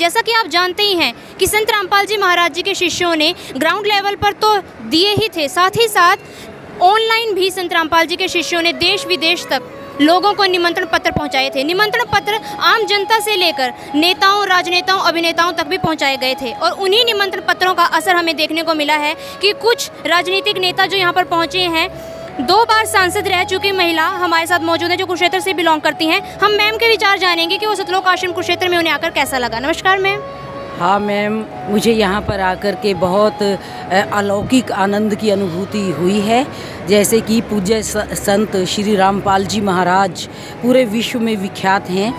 जैसा कि आप जानते ही हैं कि संत रामपाल जी महाराज जी के शिष्यों ने ग्राउंड लेवल पर तो दिए ही थे, साथ ही साथ ऑनलाइन भी संत रामपाल जी के शिष्यों ने देश विदेश तक लोगों को निमंत्रण पत्र पहुंचाए थे। निमंत्रण पत्र आम जनता से लेकर नेताओं, राजनेताओं, अभिनेताओं तक भी पहुंचाए गए थे और उन्हीं निमंत्रण पत्रों का असर हमें देखने को मिला है कि कुछ राजनीतिक नेता जो यहाँ पर पहुंचे हैं, 2 बार सांसद रह चुकी महिला हमारे साथ मौजूद है जो कुरुक्षेत्र से बिलोंग करती हैं। हम मैम के विचार जानेंगे कि वो सतलोक आश्रम कुरुक्षेत्र में उन्हें आकर कैसा लगा। नमस्कार मैम। हाँ मैम, मुझे यहाँ पर आकर के बहुत अलौकिक आनंद की अनुभूति हुई है। जैसे कि पूज्य संत श्री रामपाल जी महाराज पूरे विश्व में विख्यात हैं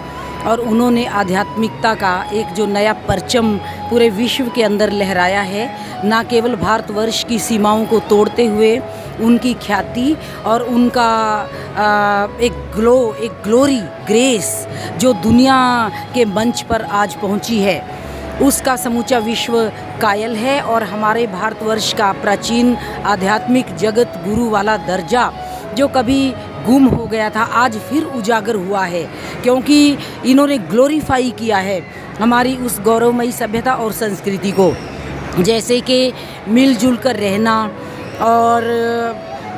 और उन्होंने आध्यात्मिकता का एक जो नया परचम पूरे विश्व के अंदर लहराया है, ना केवल भारतवर्ष की सीमाओं को तोड़ते हुए उनकी ख्याति और उनका एक ग्लोरी, ग्रेस जो दुनिया के मंच पर आज पहुंची है, उसका समूचा विश्व कायल है। और हमारे भारतवर्ष का प्राचीन आध्यात्मिक जगत गुरु वाला दर्जा जो कभी गुम हो गया था, आज फिर उजागर हुआ है, क्योंकि इन्होंने ग्लोरीफाई किया है हमारी उस गौरवमयी सभ्यता और संस्कृति को। जैसे कि मिलजुल कर रहना और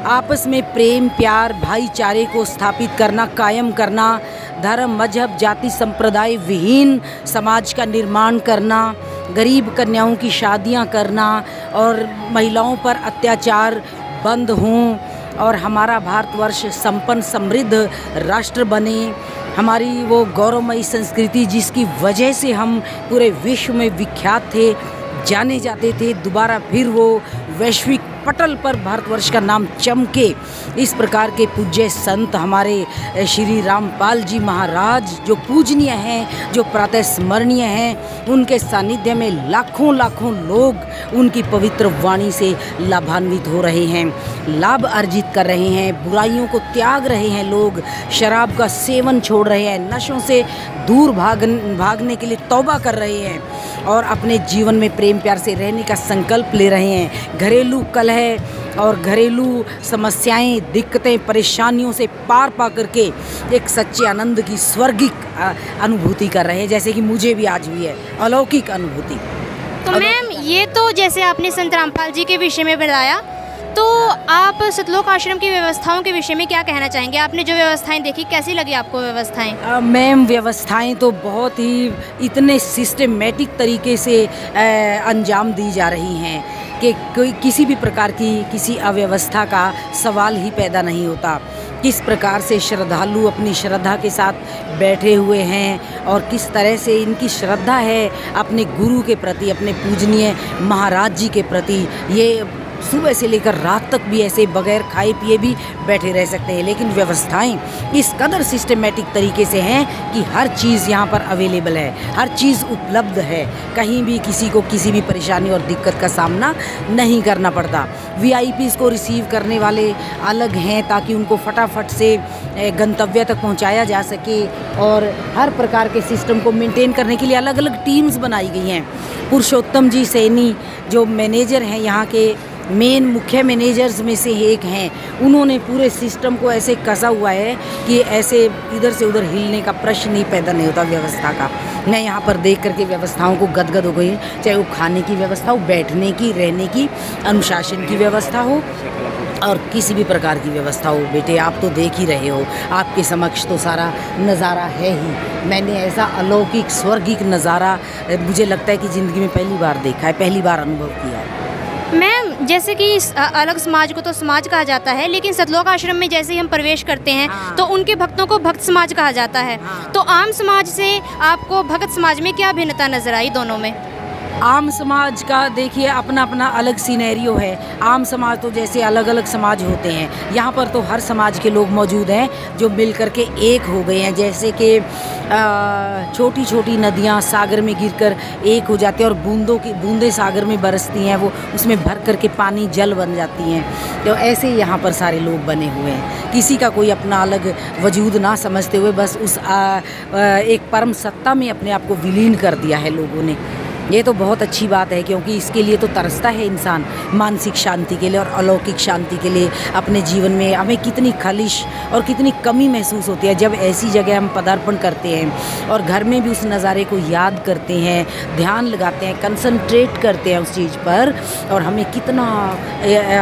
आपस में प्रेम, प्यार, भाईचारे को स्थापित करना, कायम करना, धर्म, मजहब, जाति, संप्रदाय विहीन समाज का निर्माण करना, गरीब कन्याओं की शादियां करना और महिलाओं पर अत्याचार बंद हों और हमारा भारतवर्ष संपन्न समृद्ध राष्ट्र बने। हमारी वो गौरवमयी संस्कृति जिसकी वजह से हम पूरे विश्व में विख्यात थे, जाने जाते थे, दोबारा फिर वो वैश्विक पटल पर भारतवर्ष का नाम चमके। इस प्रकार के पूज्य संत हमारे श्री रामपाल जी महाराज जो पूजनीय हैं, जो प्रातः स्मरणीय हैं, उनके सानिध्य में लाखों लाखों लोग उनकी पवित्र वाणी से लाभान्वित हो रहे हैं, लाभ अर्जित कर रहे हैं, बुराइयों को त्याग रहे हैं, लोग शराब का सेवन छोड़ रहे हैं, नशों से दूर भागने के लिए तौबा कर रहे हैं और अपने जीवन में प्रेम प्यार से रहने का संकल्प ले रहे हैं। घरेलू कलह और घरेलू समस्याएं, दिक्कतें, परेशानियों से पार पा करके एक सच्चे आनंद की स्वर्गिक अनुभूति कर रहे हैं, जैसे कि मुझे भी आज हुई है अलौकिक अनुभूति। तो मैम, ये तो जैसे आपने संत रामपाल जी के विषय में बताया, तो आप सतलोक आश्रम की व्यवस्थाओं के विषय में क्या कहना चाहेंगे? आपने जो व्यवस्थाएं देखी, कैसी लगी आपको व्यवस्थाएं? मैम, व्यवस्थाएं तो बहुत ही इतने सिस्टमेटिक तरीके से अंजाम दी जा रही हैं कि कोई किसी भी प्रकार की किसी अव्यवस्था का सवाल ही पैदा नहीं होता। किस प्रकार से श्रद्धालु अपनी श्रद्धा के साथ बैठे हुए हैं और किस तरह से इनकी श्रद्धा है अपने गुरु के प्रति, अपने पूजनीय महाराज जी के प्रति। ये सुबह से लेकर रात तक भी ऐसे बगैर खाए पिए भी बैठे रह सकते हैं, लेकिन व्यवस्थाएं इस कदर सिस्टमेटिक तरीके से हैं कि हर चीज़ यहाँ पर अवेलेबल है, हर चीज़ उपलब्ध है, कहीं भी किसी को किसी भी परेशानी और दिक्कत का सामना नहीं करना पड़ता। वीआईपीज़ को रिसीव करने वाले अलग हैं ताकि उनको फटाफट से गंतव्य तक पहुँचाया जा सके और हर प्रकार के सिस्टम को मेंटेन करने के लिए अलग अलग टीम्स बनाई गई हैं। पुरुषोत्तम जी सैनी जो मैनेजर हैं, यहाँ के मेन मुख्य मैनेजर्स में से एक हैं, उन्होंने पूरे सिस्टम को ऐसे कसा हुआ है कि ऐसे इधर से उधर हिलने का प्रश्न ही पैदा नहीं होता व्यवस्था का। मैं यहाँ पर देख करके व्यवस्थाओं को गदगद हो गई, चाहे वो खाने की व्यवस्था हो, बैठने की, रहने की, अनुशासन की व्यवस्था हो और किसी भी प्रकार की व्यवस्था हो। बेटे, आप तो देख ही रहे हो, आपके समक्ष तो सारा नज़ारा है ही। मैंने ऐसा अलौकिक स्वर्गिक नज़ारा मुझे लगता है कि ज़िंदगी में पहली बार देखा है, पहली बार अनुभव किया है। मैम, जैसे कि अलग समाज को तो समाज कहा जाता है, लेकिन सतलोक आश्रम में जैसे ही हम प्रवेश करते हैं तो उनके भक्तों को भक्त समाज कहा जाता है। तो आम समाज से आपको भक्त समाज में क्या भिन्नता नजर आई दोनों में? आम समाज का देखिए अपना अपना अलग सिनेरियो है। आम समाज तो जैसे अलग अलग समाज होते हैं, यहाँ पर तो हर समाज के लोग मौजूद हैं जो मिल कर के एक हो गए हैं। जैसे कि छोटी छोटी नदियाँ सागर में गिरकर एक हो जाती हैं और बूंदें सागर में बरसती हैं, वो उसमें भर कर के पानी जल बन जाती हैं। तो ऐसे यहाँ पर सारे लोग बने हुए हैं, किसी का कोई अपना अलग वजूद ना समझते हुए बस उस एक परम सत्ता में अपने आप को विलीन कर दिया है लोगों ने। ये तो बहुत अच्छी बात है, क्योंकि इसके लिए तो तरसता है इंसान, मानसिक शांति के लिए और अलौकिक शांति के लिए। अपने जीवन में हमें कितनी खलिश और कितनी कमी महसूस होती है जब ऐसी जगह हम पदार्पण करते हैं और घर में भी उस नज़ारे को याद करते हैं, ध्यान लगाते हैं, कंसंट्रेट करते हैं उस चीज़ पर, और हमें कितना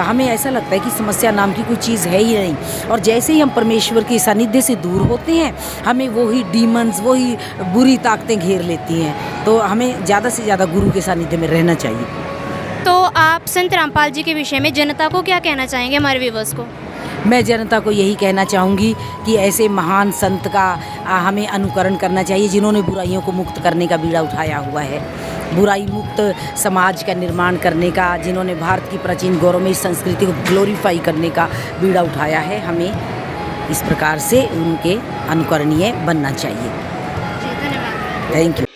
हमें ऐसा लगता है कि समस्या नाम की कोई चीज़ है ही नहीं। और जैसे ही हम परमेश्वर के सानिध्य से दूर होते हैं, हमें वही डीमंस, वही बुरी ताकतें घेर लेती हैं। तो हमें ज़्यादा से ज़्यादा गुरु के सानिध्य में रहना चाहिए। तो आप संत रामपाल जी के विषय में जनता को क्या कहना चाहेंगे, हमारे व्यूवर्स को? मैं जनता को यही कहना चाहूँगी कि ऐसे महान संत का हमें अनुकरण करना चाहिए, जिन्होंने बुराइयों को मुक्त करने का बीड़ा उठाया हुआ है, बुराई मुक्त समाज का निर्माण करने का, जिन्होंने भारत की प्राचीन गौरवमयी संस्कृति को ग्लोरीफाई करने का बीड़ा उठाया है। हमें इस प्रकार से उनके अनुकरणीय बनना चाहिए। जी, धन्यवाद। Thank you.